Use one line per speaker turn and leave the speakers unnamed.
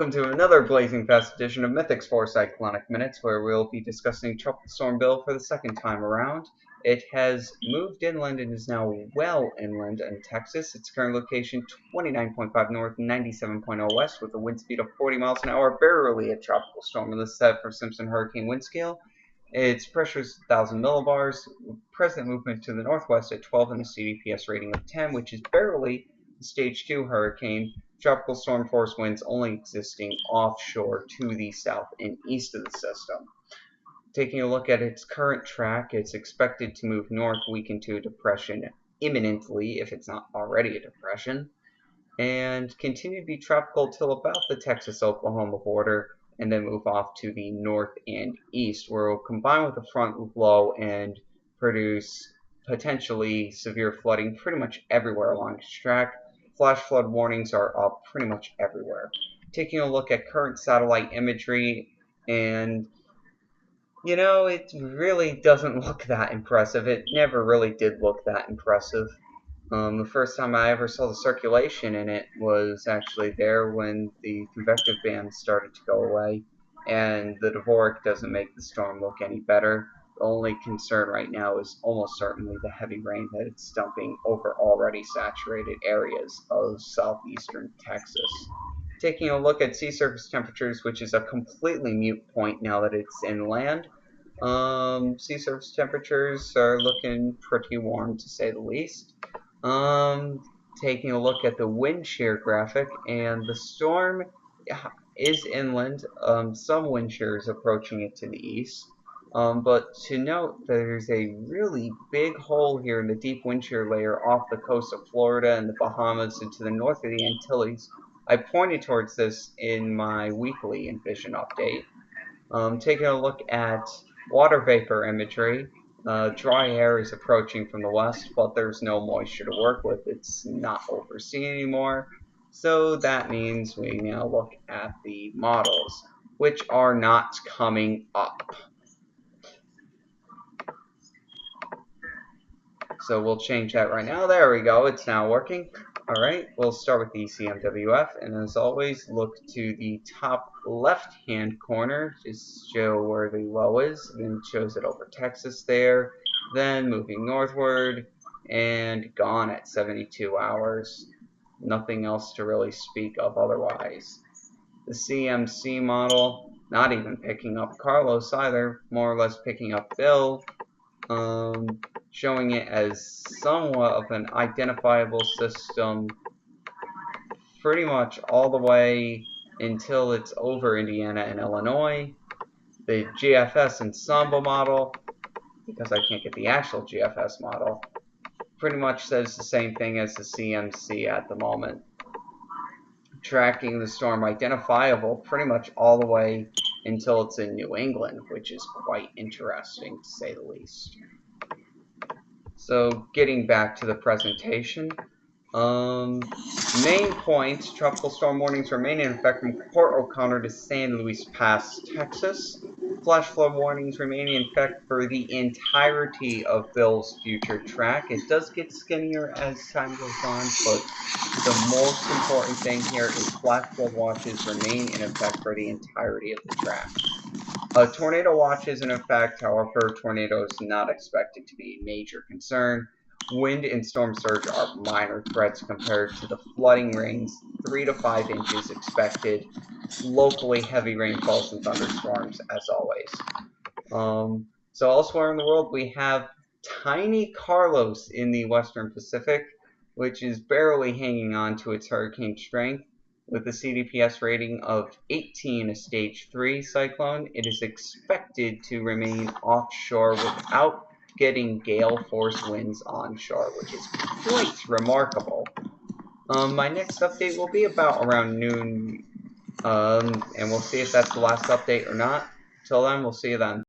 Welcome to another blazing fast edition of Mythic's 4 Cyclonic Minutes, where we'll be discussing Tropical Storm Bill for the second time around. It has moved inland and is now well inland in Texas. Its current location 29.5 north, 97.0 west, with a wind speed of 40 miles an hour, barely a tropical storm in the set for Simpson hurricane wind scale. Its pressure is 1,000 millibars, present movement to the northwest at 12 and a CDPS rating of 10, which is barely a stage 2 hurricane. Tropical storm force winds only existing offshore to the south and east of the system. Taking a look at its current track, it's expected to move north, weaken to a depression imminently, if it's not already a depression, and continue to be tropical till about the Texas-Oklahoma border, and then move off to the north and east, where it will combine with the front low and produce potentially severe flooding pretty much everywhere along its track. Flash flood warnings are up pretty much everywhere. Taking a look at current satellite imagery, and it really doesn't look that impressive. It never really did look that impressive. The first time I ever saw the circulation in it was actually there when the convective band started to go away, and the Dvorak doesn't make the storm look any better. The only concern right now is almost certainly the heavy rain that it's dumping over already saturated areas of southeastern Texas. Taking a look at sea surface temperatures, which is a completely moot point now that it's inland. Sea surface temperatures are looking pretty warm, to say the least. Taking a look at the wind shear graphic, and the storm is inland. Some wind shear is approaching it to the east. But to note, there's a really big hole here in the deep wind shear layer off the coast of Florida and the Bahamas and to the north of the Antilles. I pointed towards this in my weekly Envision update. Taking a look at water vapor imagery, dry air is approaching from the west, but there's no moisture to work with. It's not overseen anymore. So that means we now look at the models, which are not coming up. So we'll change that right now. There we go. It's now working. Alright, we'll start with the CMWF, and as always, look to the top left-hand corner, just show where the low is, then shows it over Texas there, then moving northward, and gone at 72 hours. Nothing else to really speak of otherwise. The CMC model, not even picking up Carlos either, more or less picking up Bill, showing it as somewhat of an identifiable system pretty much all the way until it's over Indiana and Illinois. The GFS ensemble model, because I can't get the actual GFS model, pretty much says the same thing as the CMC at the moment. Tracking the storm identifiable pretty much all the way until it's in New England, which is quite interesting to say the least. So getting back to the presentation, main points: tropical storm warnings remain in effect from Port O'Connor to San Luis Pass, Texas. Flash flood warnings remain in effect for the entirety of Bill's future track. It does get skinnier as time goes on, but the most important thing here is flash flood watches remain in effect for the entirety of the track. Tornado watch is in effect, however, tornado is not expected to be a major concern. Wind and storm surge are minor threats compared to the flooding rains, 3 to 5 inches expected. Locally heavy rainfalls and thunderstorms, as always. So elsewhere in the world, we have tiny Carlos in the Western Pacific, which is barely hanging on to its hurricane strength. With a CDPS rating of 18, a stage 3 cyclone, it is expected to remain offshore without getting gale force winds onshore, which is quite remarkable. My next update will be about around noon, and we'll see if that's the last update or not. Till then, we'll see you then.